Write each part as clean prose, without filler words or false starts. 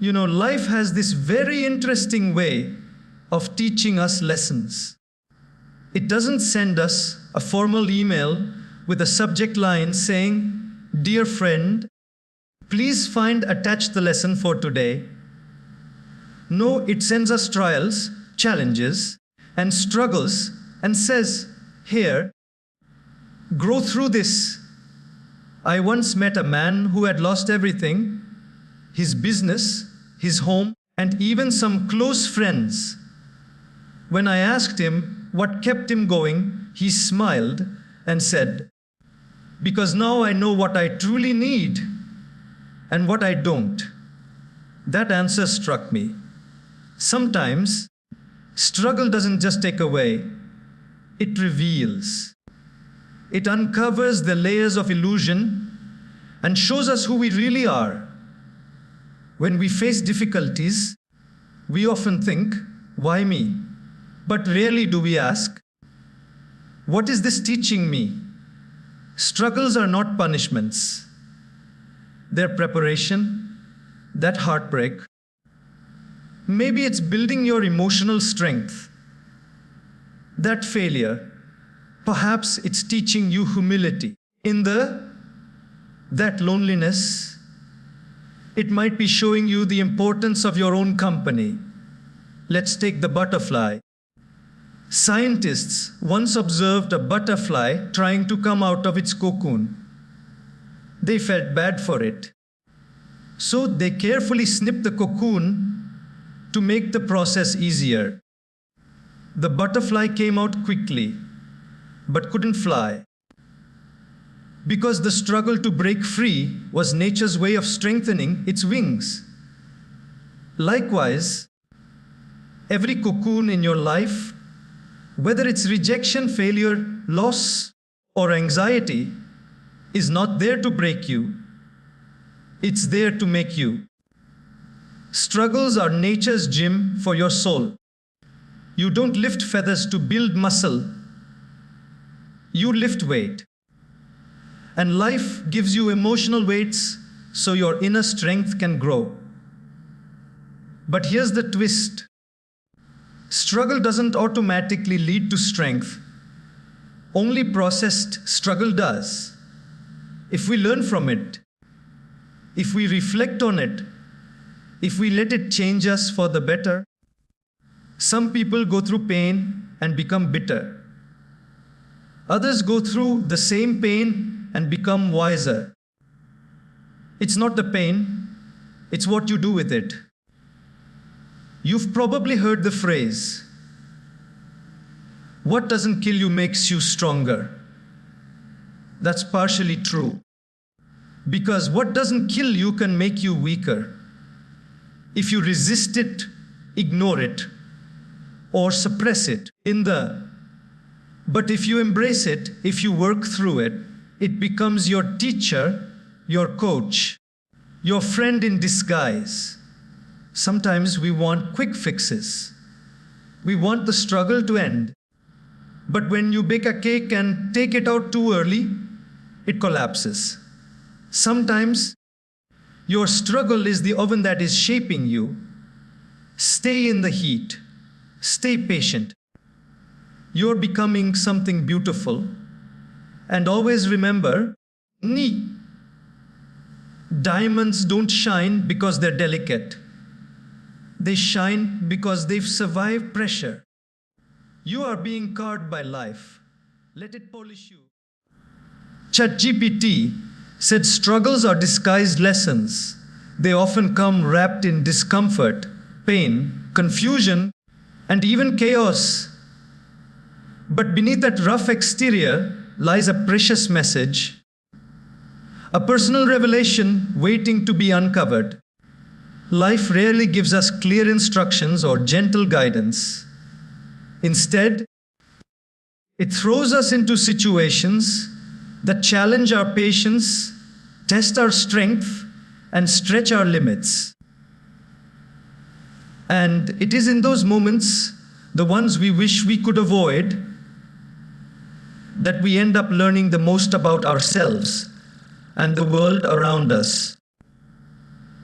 Life has this very interesting way of teaching us lessons. It doesn't send us a formal email with a subject line saying, "Dear friend, please find attached the lesson for today." No, it sends us trials, challenges, and struggles and says, "Here, grow through this." I once met a man who had lost everything, his business, his home, and even some close friends. When I asked him what kept him going, he smiled and said, "Because now I know what I truly need and what I don't." That answer struck me. Sometimes, struggle doesn't just take away, it reveals. It uncovers the layers of illusion and shows us who we really are. When we face difficulties, we often think, "Why me?" But rarely do we ask, "What is this teaching me?" Struggles are not punishments. They're preparation, that heartbreak. Maybe it's building your emotional strength. That failure, perhaps it's teaching you humility. That loneliness, it might be showing you the importance of your own company. Let's take the butterfly. Scientists once observed a butterfly trying to come out of its cocoon. They felt bad for it. So they carefully snipped the cocoon to make the process easier. The butterfly came out quickly, but couldn't fly, because the struggle to break free was nature's way of strengthening its wings. Likewise, every cocoon in your life, whether it's rejection, failure, loss, or anxiety, is not there to break you. It's there to make you. Struggles are nature's gym for your soul. You don't lift feathers to build muscle. You lift weight. And life gives you emotional weights so your inner strength can grow. But here's the twist. Struggle doesn't automatically lead to strength. Only processed struggle does. If we learn from it, if we reflect on it, if we let it change us for the better. Some people go through pain and become bitter. Others go through the same pain and become wiser. It's not the pain, it's what you do with it. You've probably heard the phrase, "What doesn't kill you makes you stronger." That's partially true. Because what doesn't kill you can make you weaker. If you resist it, ignore it, or suppress it But if you embrace it, if you work through it, it becomes your teacher, your coach, your friend in disguise. Sometimes we want quick fixes. We want the struggle to end. But when you bake a cake and take it out too early, it collapses. Sometimes your struggle is the oven that is shaping you. Stay in the heat. Stay patient. You're becoming something beautiful. And always remember, diamonds don't shine because they're delicate. They shine because they've survived pressure. You are being carved by life. Let it polish you. ChatGPT said struggles are disguised lessons. They often come wrapped in discomfort, pain, confusion, and even chaos. But beneath that rough exterior lies a precious message, a personal revelation waiting to be uncovered. Life rarely gives us clear instructions or gentle guidance. Instead, it throws us into situations that challenge our patience, test our strength, and stretch our limits. And it is in those moments, the ones we wish we could avoid, that we end up learning the most about ourselves and the world around us.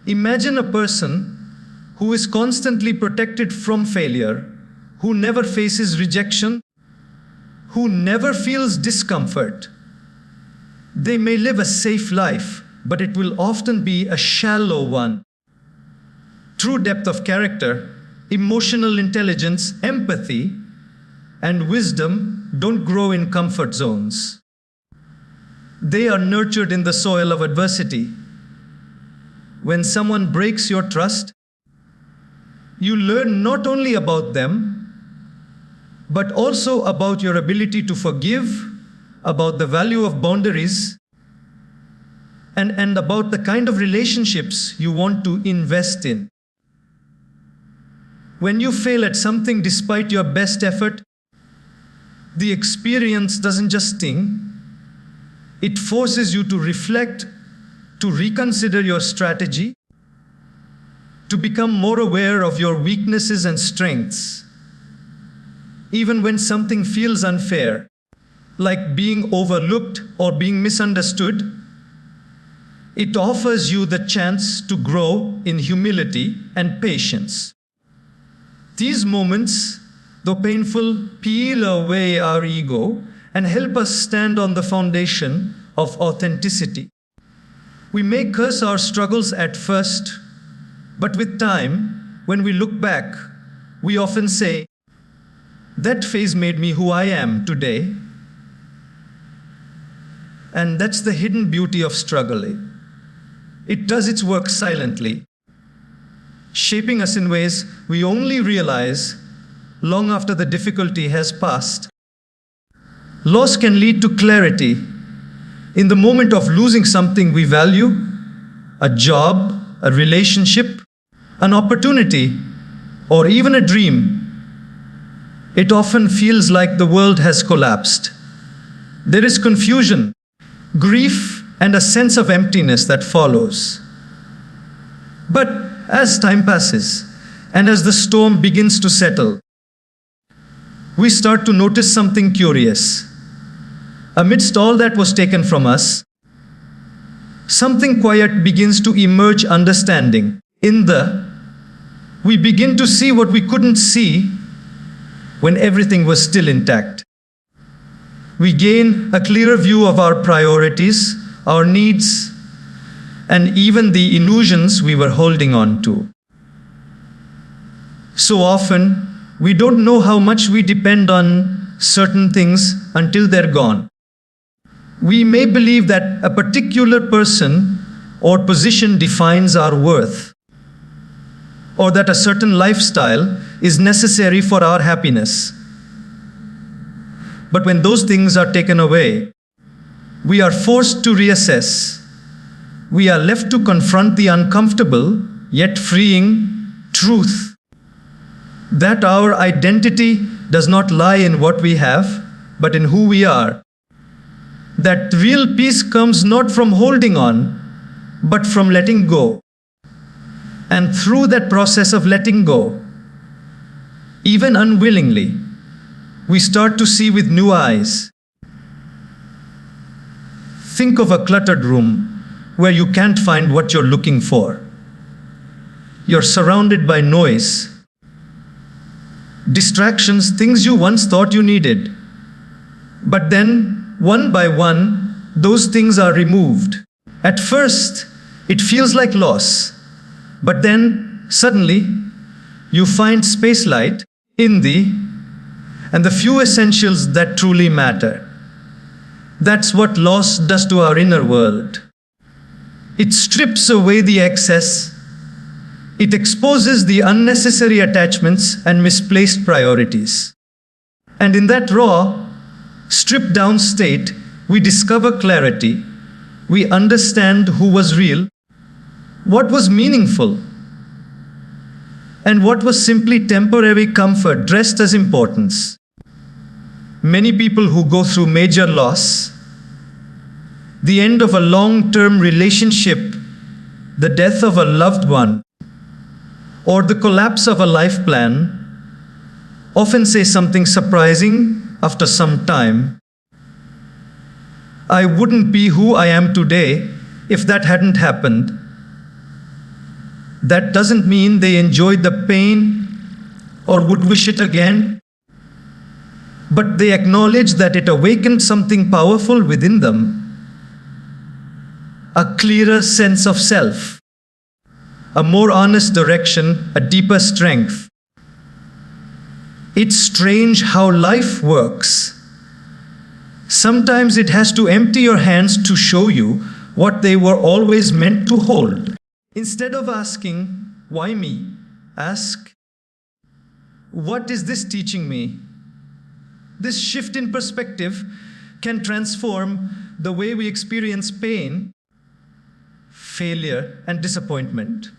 Imagine a person who is constantly protected from failure, who never faces rejection, who never feels discomfort. They may live a safe life, but it will often be a shallow one. True depth of character, emotional intelligence, empathy, and wisdom don't grow in comfort zones. They are nurtured in the soil of adversity. When someone breaks your trust, you learn not only about them, but also about your ability to forgive, about the value of boundaries, and about the kind of relationships you want to invest in. When you fail at something despite your best effort, the experience doesn't just sting, it forces you to reflect, to reconsider your strategy, to become more aware of your weaknesses and strengths. Even when something feels unfair, like being overlooked or being misunderstood, it offers you the chance to grow in humility and patience. These moments, though painful, peel away our ego and help us stand on the foundation of authenticity. We may curse our struggles at first, but with time, when we look back, we often say, "That phase made me who I am today." And that's the hidden beauty of struggle. It does its work silently, shaping us in ways we only realize long after the difficulty has passed. Loss can lead to clarity. In the moment of losing something we value, a job, a relationship, an opportunity, or even a dream, it often feels like the world has collapsed. There is confusion, grief, and a sense of emptiness that follows. But as time passes, and as the storm begins to settle, we start to notice something curious. Amidst all that was taken from us, something quiet begins to emerge. Understanding. We begin to see what we couldn't see when everything was still intact. We gain a clearer view of our priorities, our needs, and even the illusions we were holding on to. So often, we don't know how much we depend on certain things until they're gone. We may believe that a particular person or position defines our worth, or that a certain lifestyle is necessary for our happiness. But when those things are taken away, we are forced to reassess. We are left to confront the uncomfortable, yet freeing truth that our identity does not lie in what we have, but in who we are. That real peace comes not from holding on, but from letting go. And through that process of letting go, even unwillingly, we start to see with new eyes. Think of a cluttered room where you can't find what you're looking for. You're surrounded by noise, distractions, things you once thought you needed. But then, one by one, those things are removed. At first, it feels like loss. But then, suddenly, you find space, light, and the few essentials that truly matter. That's what loss does to our inner world. It strips away the excess. It exposes the unnecessary attachments and misplaced priorities. And in that raw, stripped down state, we discover clarity. We understand who was real, what was meaningful, and what was simply temporary comfort dressed as importance. Many people who go through major loss, the end of a long-term relationship, the death of a loved one, or the collapse of a life plan, often say something surprising after some time. I wouldn't be who I am today if that hadn't happened. That doesn't mean they enjoyed the pain or would wish it again, but they acknowledge that it awakened something powerful within them, a clearer sense of self, a more honest direction, a deeper strength. It's strange how life works. Sometimes it has to empty your hands to show you what they were always meant to hold. Instead of asking, "Why me?" ask, "What is this teaching me?" This shift in perspective can transform the way we experience pain, failure, and disappointment.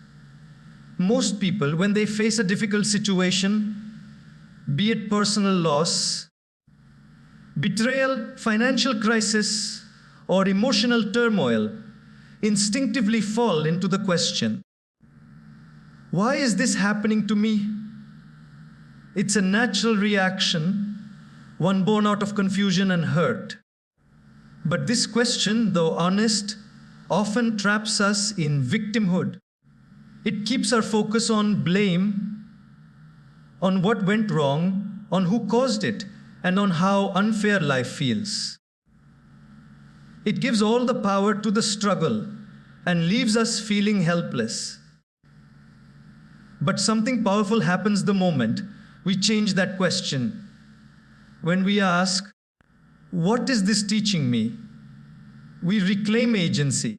Most people, when they face a difficult situation, be it personal loss, betrayal, financial crisis, or emotional turmoil, instinctively fall into the question, "Why is this happening to me?" It's a natural reaction, one born out of confusion and hurt. But this question, though honest, often traps us in victimhood. It keeps our focus on blame, on what went wrong, on who caused it, and on how unfair life feels. It gives all the power to the struggle and leaves us feeling helpless. But something powerful happens the moment we change that question. When we ask, "What is this teaching me?" we reclaim agency.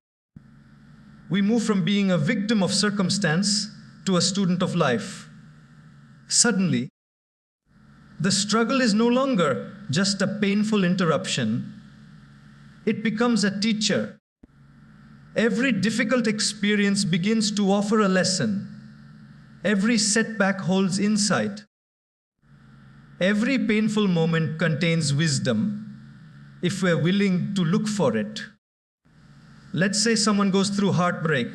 We move from being a victim of circumstance to a student of life. Suddenly, the struggle is no longer just a painful interruption. It becomes a teacher. Every difficult experience begins to offer a lesson. Every setback holds insight. Every painful moment contains wisdom, if we're willing to look for it. Let's say someone goes through heartbreak.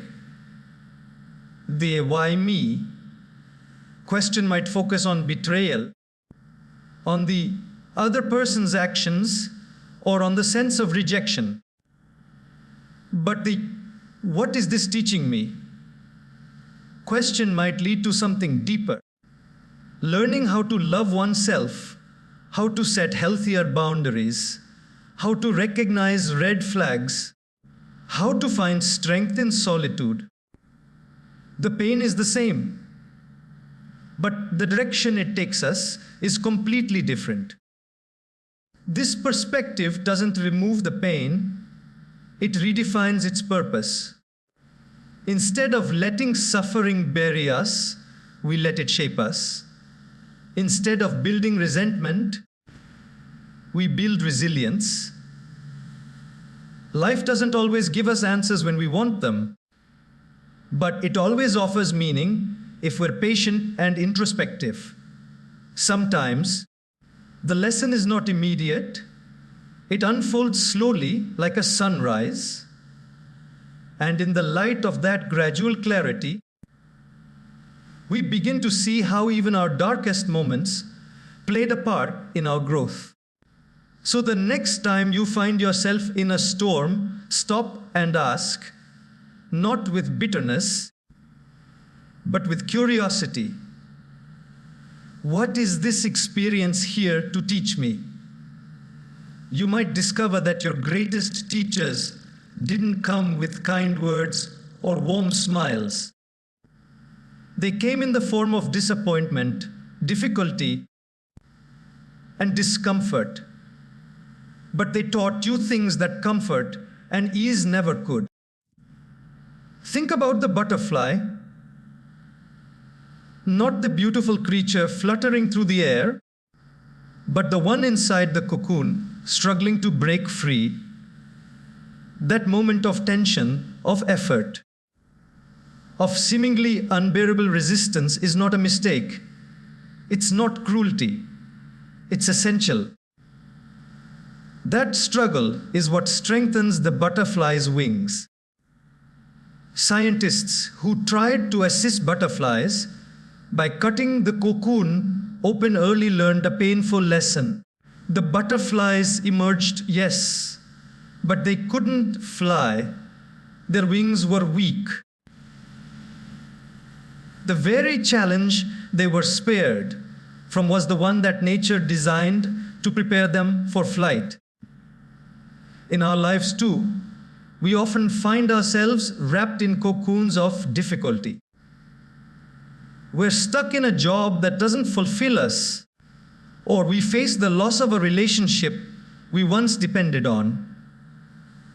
The "why me?" question might focus on betrayal, on the other person's actions, or on the sense of rejection. But the "what is this teaching me?" question might lead to something deeper. Learning how to love oneself, how to set healthier boundaries, how to recognize red flags, how to find strength in solitude. The pain is the same, but the direction it takes us is completely different. This perspective doesn't remove the pain, it redefines its purpose. Instead of letting suffering bury us, we let it shape us. Instead of building resentment, we build resilience. Life doesn't always give us answers when we want them, but it always offers meaning if we're patient and introspective. Sometimes, the lesson is not immediate. It unfolds slowly like a sunrise, and in the light of that gradual clarity, we begin to see how even our darkest moments played a part in our growth. So the next time you find yourself in a storm, stop and ask, not with bitterness, but with curiosity, what is this experience here to teach me? You might discover that your greatest teachers didn't come with kind words or warm smiles. They came in the form of disappointment, difficulty, and discomfort. But they taught you things that comfort and ease never could. Think about the butterfly, not the beautiful creature fluttering through the air, but the one inside the cocoon, struggling to break free. That moment of tension, of effort, of seemingly unbearable resistance is not a mistake. It's not cruelty. It's essential. That struggle is what strengthens the butterfly's wings. Scientists who tried to assist butterflies by cutting the cocoon open early learned a painful lesson. The butterflies emerged, yes, but they couldn't fly. Their wings were weak. The very challenge they were spared from was the one that nature designed to prepare them for flight. In our lives too, we often find ourselves wrapped in cocoons of difficulty. We're stuck in a job that doesn't fulfill us, or we face the loss of a relationship we once depended on.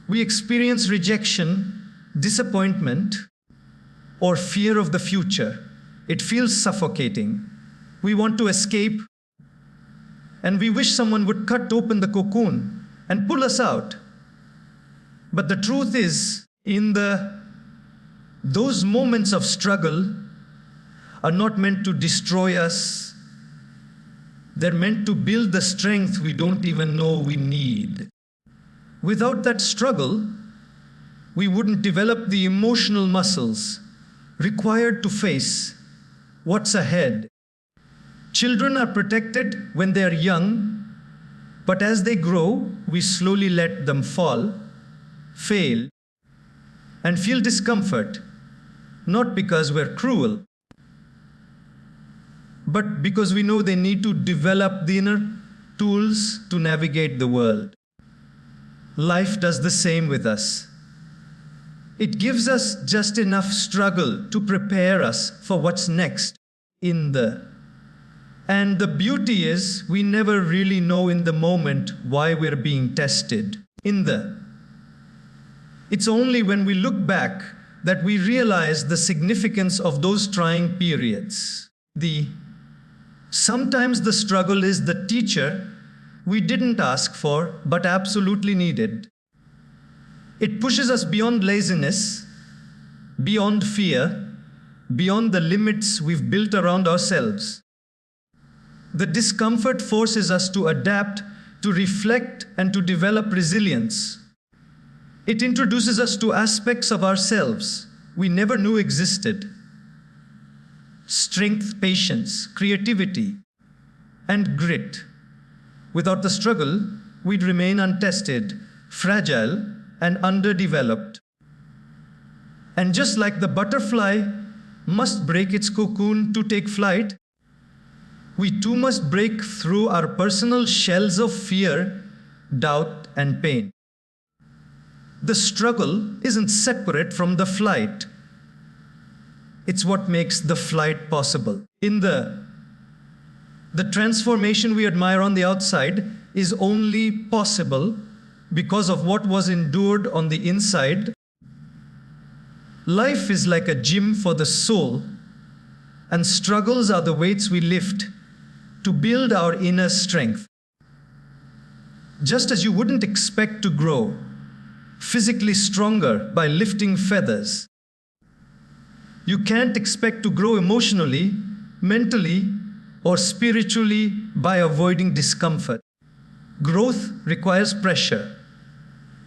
We experience rejection, disappointment, or fear of the future. It feels suffocating. We want to escape, and we wish someone would cut open the cocoon and pull us out. But the truth is, those moments of struggle are not meant to destroy us. They're meant to build the strength we don't even know we need. Without that struggle, we wouldn't develop the emotional muscles required to face what's ahead. Children are protected when they're young, but as they grow, we slowly let them fall, fail, and feel discomfort, not because we're cruel, but because we know they need to develop the inner tools to navigate the world. Life does the same with us. It gives us just enough struggle to prepare us for what's next and the beauty is we never really know in the moment why we're being tested. It's only when we look back that we realize the significance of those trying periods. Sometimes the struggle is the teacher we didn't ask for but absolutely needed. It pushes us beyond laziness, beyond fear, beyond the limits we've built around ourselves. The discomfort forces us to adapt, to reflect, and to develop resilience. It introduces us to aspects of ourselves we never knew existed. Strength, patience, creativity, and grit. Without the struggle, we'd remain untested, fragile, and underdeveloped. And just like the butterfly must break its cocoon to take flight, we too must break through our personal shells of fear, doubt, and pain. The struggle isn't separate from the flight. It's what makes the flight possible. The transformation we admire on the outside is only possible because of what was endured on the inside. Life is like a gym for the soul, and struggles are the weights we lift to build our inner strength. Just as you wouldn't expect to grow physically stronger by lifting feathers, you can't expect to grow emotionally, mentally, or spiritually by avoiding discomfort. Growth requires pressure.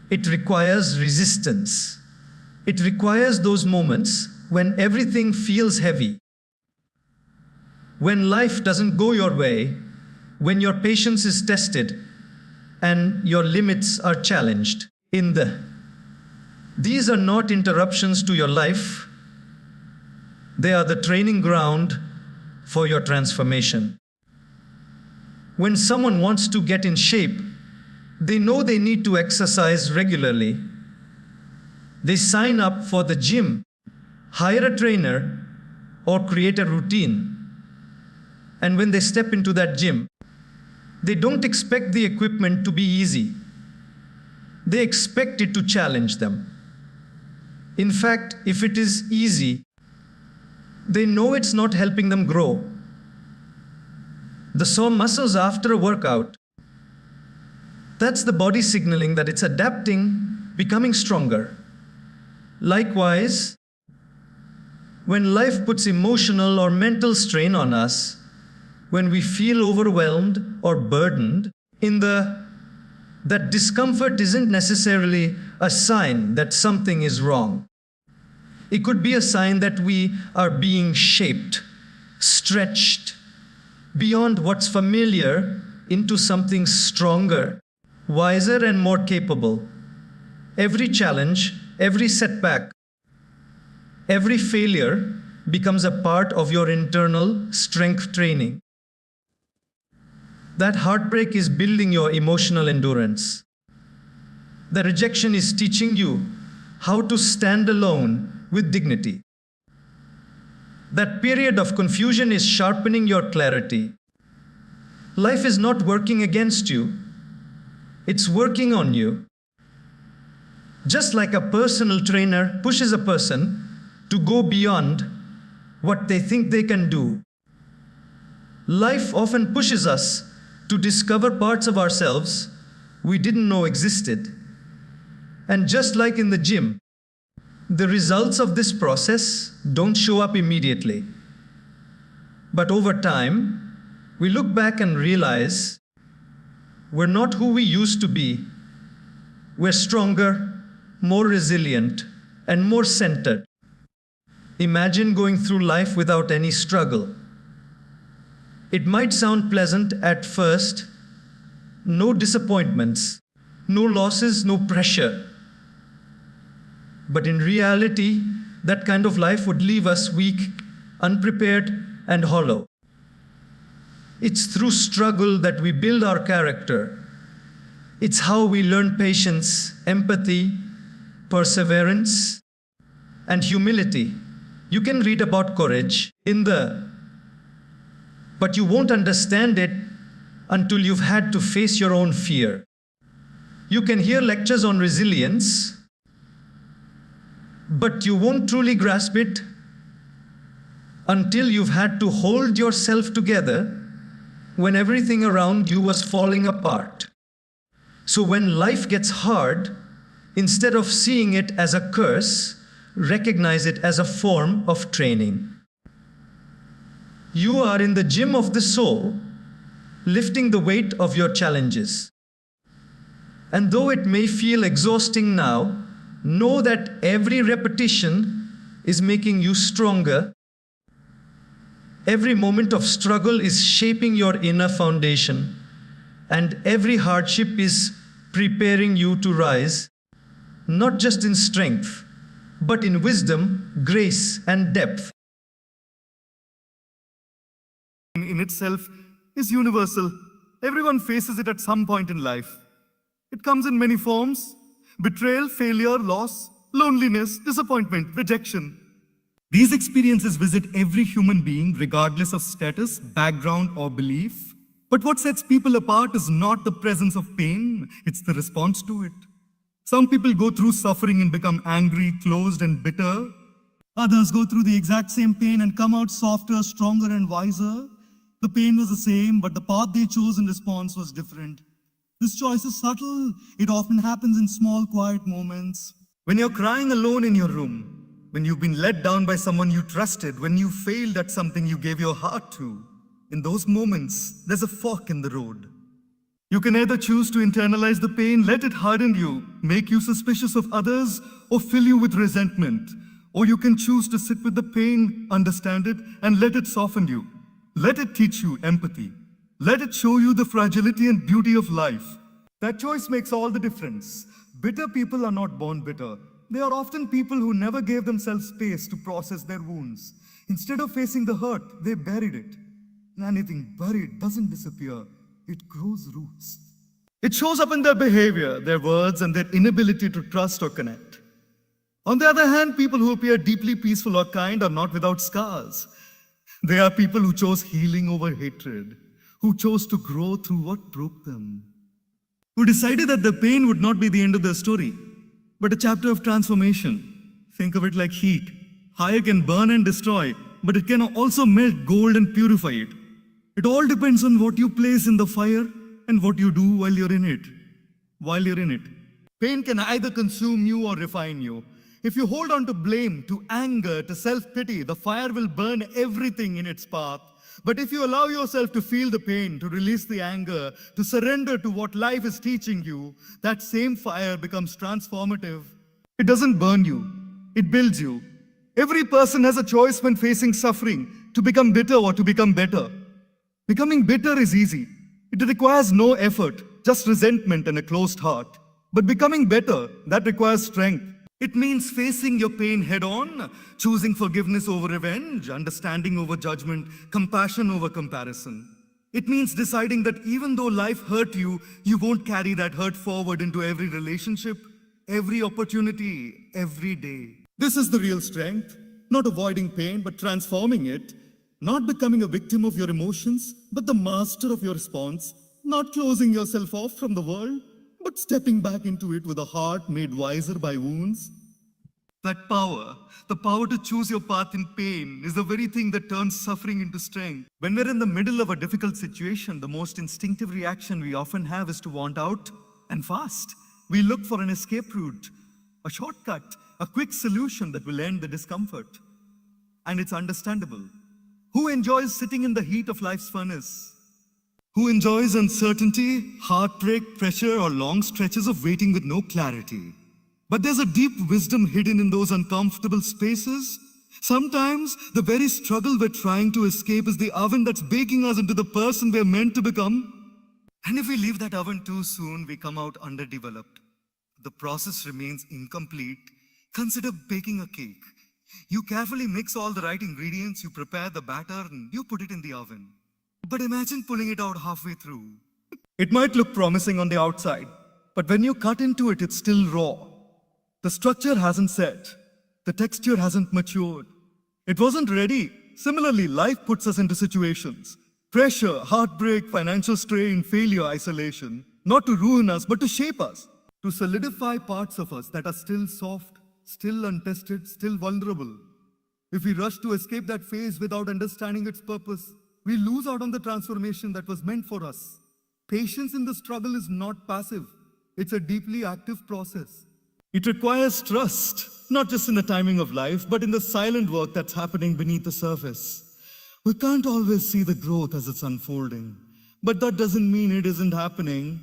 It requires resistance. It requires those moments when everything feels heavy. When life doesn't go your way, when your patience is tested and your limits are challenged. These are not interruptions to your life. They are the training ground for your transformation. When someone wants to get in shape, they know they need to exercise regularly. They sign up for the gym, hire a trainer, or create a routine. And when they step into that gym, they don't expect the equipment to be easy. They expect it to challenge them. In fact, if it is easy, they know it's not helping them grow. The sore muscles after a workout, that's the body signaling that it's adapting, becoming stronger. Likewise, when life puts emotional or mental strain on us, when we feel overwhelmed or burdened, that discomfort isn't necessarily a sign that something is wrong. It could be a sign that we are being shaped, stretched beyond what's familiar into something stronger, wiser, and more capable. Every challenge, every setback, every failure becomes a part of your internal strength training. That heartbreak is building your emotional endurance. The rejection is teaching you how to stand alone with dignity. That period of confusion is sharpening your clarity. Life is not working against you, it's working on you. Just like a personal trainer pushes a person to go beyond what they think they can do, life often pushes us to discover parts of ourselves we didn't know existed. And just like in the gym, the results of this process don't show up immediately. But over time, we look back and realize we're not who we used to be. We're stronger, more resilient, and more centered. Imagine going through life without any struggle. It might sound pleasant at first. No disappointments, no losses, no pressure. But in reality, that kind of life would leave us weak, unprepared, and hollow. It's through struggle that we build our character. It's how we learn patience, empathy, perseverance, and humility. You can read about courage but you won't understand it until you've had to face your own fear. You can hear lectures on resilience, but you won't truly grasp it until you've had to hold yourself together when everything around you was falling apart. So when life gets hard, instead of seeing it as a curse, recognize it as a form of training. You are in the gym of the soul, lifting the weight of your challenges. And though it may feel exhausting now, know that every repetition is making you stronger. Every moment of struggle is shaping your inner foundation, and every hardship is preparing you to rise, not just in strength, but in wisdom, grace, and depth. In itself is universal. Everyone faces it at some point in life. It comes in many forms: betrayal, failure, loss, loneliness, disappointment, rejection. These experiences visit every human being regardless of status, background, or belief. But what sets people apart is not the presence of pain, it's the response to it. Some people go through suffering and become angry, closed, and bitter. Others go through the exact same pain and come out softer, stronger, and wiser. The pain was the same, but the path they chose in response was different. This choice is subtle. It often happens in small, quiet moments. When you're crying alone in your room, when you've been let down by someone you trusted, when you failed at something you gave your heart to, in those moments, there's a fork in the road. You can either choose to internalize the pain, let it harden you, make you suspicious of others, or fill you with resentment. Or you can choose to sit with the pain, understand it, and let it soften you. Let it teach you empathy. Let it show you the fragility and beauty of life. That choice makes all the difference. Bitter people are not born bitter. They are often people who never gave themselves space to process their wounds. Instead of facing the hurt, they buried it. And anything buried doesn't disappear. It grows roots. It shows up in their behavior, their words, and their inability to trust or connect. On the other hand, people who appear deeply peaceful or kind are not without scars. They are people who chose healing over hatred, who chose to grow through what broke them, who decided that the pain would not be the end of their story, but a chapter of transformation. Think of it like heat. Fire can burn and destroy, but it can also melt gold and purify it. It all depends on what you place in the fire and what you do while you're in it. Pain can either consume you or refine you. If you hold on to blame, to anger, to self-pity, the fire will burn everything in its path. But if you allow yourself to feel the pain, to release the anger, to surrender to what life is teaching you, that same fire becomes transformative. It doesn't burn you, it builds you. Every person has a choice when facing suffering, to become bitter or to become better. Becoming bitter is easy. It requires no effort, just resentment and a closed heart. But becoming better, that requires strength. It means facing your pain head on, choosing forgiveness over revenge, understanding over judgment, compassion over comparison. It means deciding that even though life hurt you, you won't carry that hurt forward into every relationship, every opportunity, every day. This is the real strength, not avoiding pain, but transforming it, not becoming a victim of your emotions, but the master of your response, not closing yourself off from the world, but stepping back into it with a heart made wiser by wounds. That power, the power to choose your path in pain, is the very thing that turns suffering into strength. When we're in the middle of a difficult situation, the most instinctive reaction we often have is to want out and fast. We look for an escape route, a shortcut, a quick solution that will end the discomfort. And it's understandable. Who enjoys sitting in the heat of life's furnace? Who enjoys uncertainty, heartbreak, pressure, or long stretches of waiting with no clarity? But there's a deep wisdom hidden in those uncomfortable spaces. Sometimes the very struggle we're trying to escape is the oven that's baking us into the person we're meant to become. And if we leave that oven too soon, we come out underdeveloped. The process remains incomplete. Consider baking a cake. You carefully mix all the right ingredients, you prepare the batter, and you put it in the oven. But imagine pulling it out halfway through. It might look promising on the outside, but when you cut into it, it's still raw. The structure hasn't set. The texture hasn't matured. It wasn't ready. Similarly, life puts us into situations. Pressure, heartbreak, financial strain, failure, isolation. Not to ruin us, but to shape us. To solidify parts of us that are still soft, still untested, still vulnerable. If we rush to escape that phase without understanding its purpose, we lose out on the transformation that was meant for us. Patience in the struggle is not passive. It's a deeply active process. It requires trust, not just in the timing of life, but in the silent work that's happening beneath the surface. We can't always see the growth as it's unfolding, but that doesn't mean it isn't happening.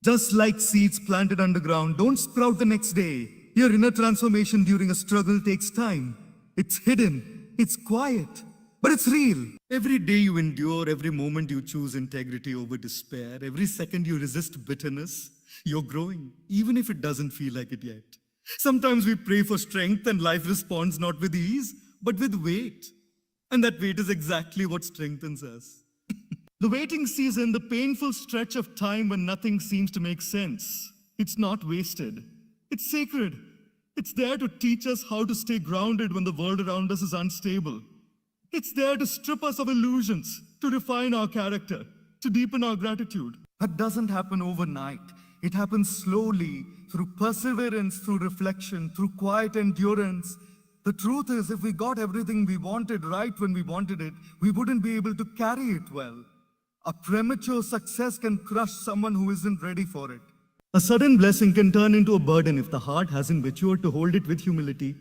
Just like seeds planted underground don't sprout the next day, your inner transformation during a struggle takes time. It's hidden, it's quiet, but it's real. Every day you endure, every moment you choose integrity over despair, every second you resist bitterness, you're growing, even if it doesn't feel like it yet. Sometimes we pray for strength and life responds not with ease, but with weight. And that weight is exactly what strengthens us. The waiting season, the painful stretch of time when nothing seems to make sense, it's not wasted. It's sacred. It's there to teach us how to stay grounded when the world around us is unstable. It's there to strip us of illusions, to refine our character, to deepen our gratitude. That doesn't happen overnight. It happens slowly, through perseverance, through reflection, through quiet endurance. The truth is, if we got everything we wanted right when we wanted it, we wouldn't be able to carry it well. A premature success can crush someone who isn't ready for it. A sudden blessing can turn into a burden if the heart hasn't matured to hold it with humility.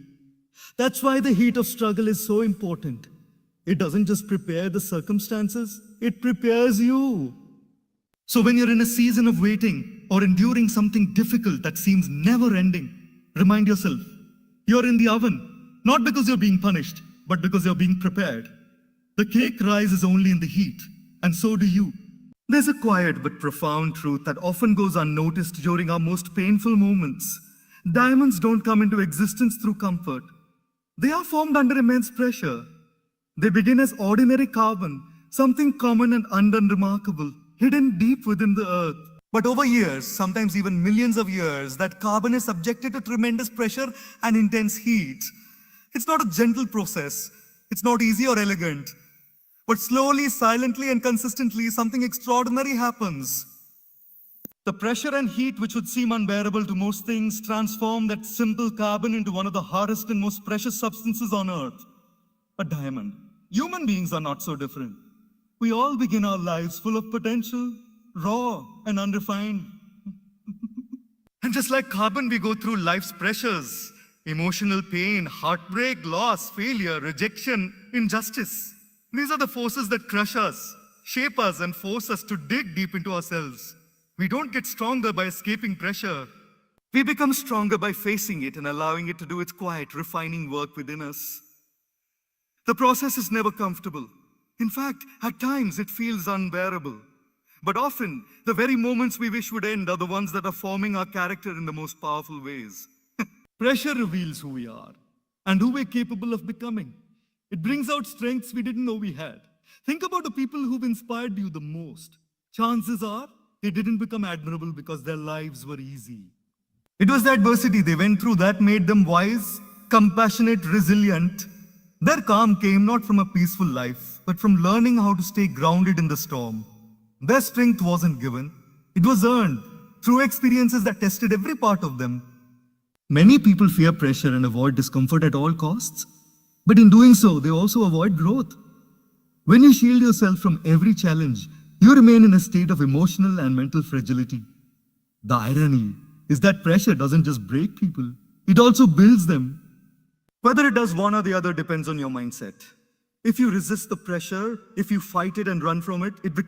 That's why the heat of struggle is so important. It doesn't just prepare the circumstances, it prepares you. So when you're in a season of waiting or enduring something difficult that seems never ending, remind yourself, you're in the oven, not because you're being punished, but because you're being prepared. The cake rises only in the heat, and so do you. There's a quiet but profound truth that often goes unnoticed during our most painful moments. Diamonds don't come into existence through comfort. They are formed under immense pressure. They begin as ordinary carbon, something common and unremarkable, hidden deep within the earth. But over years, sometimes even millions of years, that carbon is subjected to tremendous pressure and intense heat. It's not a gentle process. It's not easy or elegant. But slowly, silently, and consistently, something extraordinary happens. The pressure and heat which would seem unbearable to most things transform that simple carbon into one of the hardest and most precious substances on earth, a diamond. Human beings are not so different. We all begin our lives full of potential, raw and unrefined. And just like carbon, we go through life's pressures, emotional pain, heartbreak, loss, failure, rejection, injustice. These are the forces that crush us, shape us, and force us to dig deep into ourselves. We don't get stronger by escaping pressure. We become stronger by facing it and allowing it to do its quiet, refining work within us. The process is never comfortable. In fact, at times it feels unbearable. But often, the very moments we wish would end are the ones that are forming our character in the most powerful ways. Pressure reveals who we are and who we're capable of becoming. It brings out strengths we didn't know we had. Think about the people who've inspired you the most. Chances are they didn't become admirable because their lives were easy. It was the adversity they went through that made them wise, compassionate, resilient. Their calm came not from a peaceful life, but from learning how to stay grounded in the storm. Their strength wasn't given, it was earned through experiences that tested every part of them. Many people fear pressure and avoid discomfort at all costs, but in doing so, they also avoid growth. When you shield yourself from every challenge, you remain in a state of emotional and mental fragility. The irony is that pressure doesn't just break people, it also builds them. Whether it does one or the other depends on your mindset. If you resist the pressure, if you fight it and run from it, it becomes